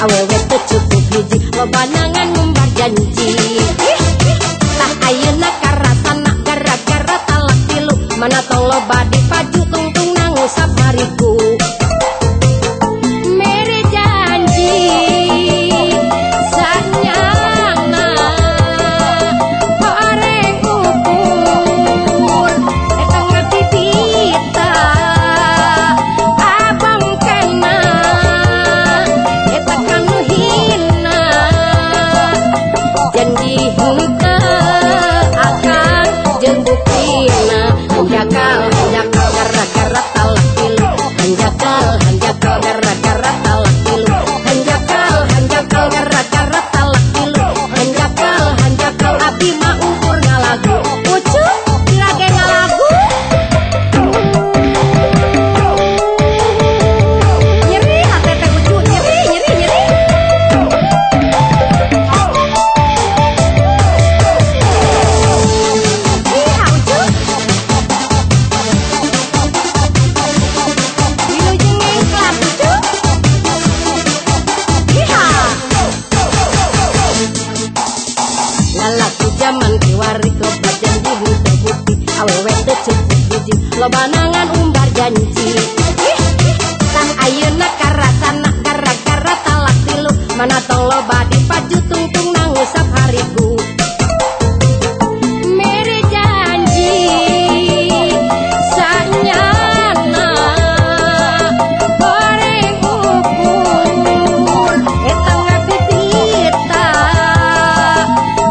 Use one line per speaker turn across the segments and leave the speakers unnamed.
awewe teu cukup hiji loba nangan ngumbar janji. Tah ayeuna karasana gara-gara talak tilu mana tong loba dipaju tungtung nangusap hariku. Mere janji sanyana horeng ukur eta ngati pita abang kena eta kanu hina janji henteu akan jeung buktina hanjakal gara-gara talak tilu hanjakal gara-gara talak tilu hanjakal gara-gara talak tilu hanjakal abdi mah ukur ngalagu ucu dilage ngalagu nyeri hate teh ucu nyeri iya ucu wilujeng ngengklat ucu iya lalaki zaman kiwari loba janji henteu bukti awewe teu cukup hiji loba nangan umbar janji. Tah ayeuna karasana gara-gara talak tilu mana tong loba dipaju tungtung nangusap hariku. Mere janji sanyana horeng ukur eta ngati pita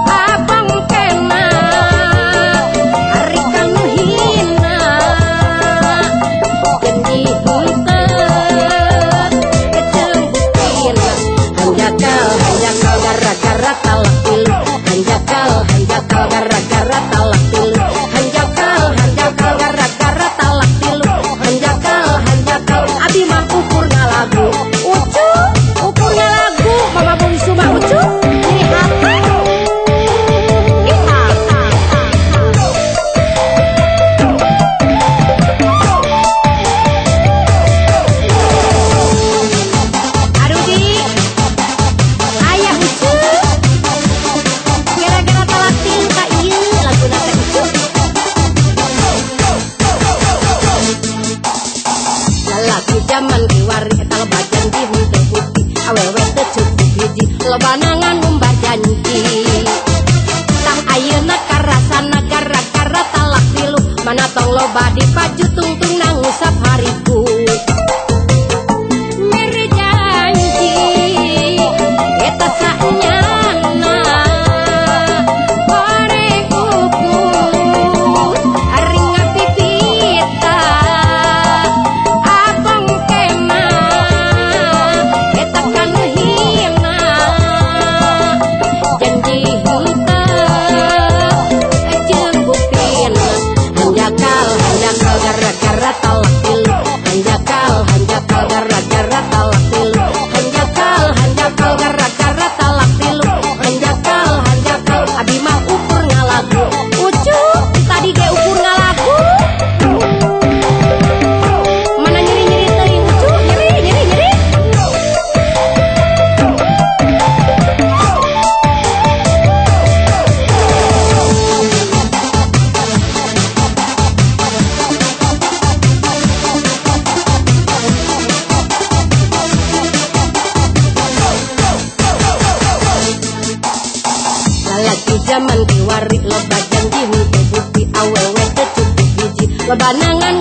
abang kena hari kanu hina janji henteu jeung buktina hanjakal gara-gara talak tilu hanjakal gara-gara talak tilu hanjakal gara-gara talak tilu hanjakal abdi mah ukur ngalagu ucu ukur ngalagu mama bung suma ucu ini hati iha aduh di ayah ucu gara-gara talak tilu ka ieu laguna teh ucu. Lalaki zaman kiwari eta loba janji henteu bukti awewe teu cukup hiji loba nangan ngumbar janji. Tah ayeuna karasana gara-gara talak tilu mana tong loba dipaju tungtung nangusap hariku. Mere janji eta sanyana horeng ukur ari ngati pita abang kena eta kanu hina janji henteu jeung buktina hanjakal gara-gara talak tilu hanjakal gara-gara talak tilu hanjakal gara-gara talak tilu hanjakal abdi mah ukur ngalagu ucu tadi ge ukur ngalagu mana nyeri teuing ucu nyeri lalaki zaman kiwari loba janji henteu bukti awewe teu cukup hiji loba nangan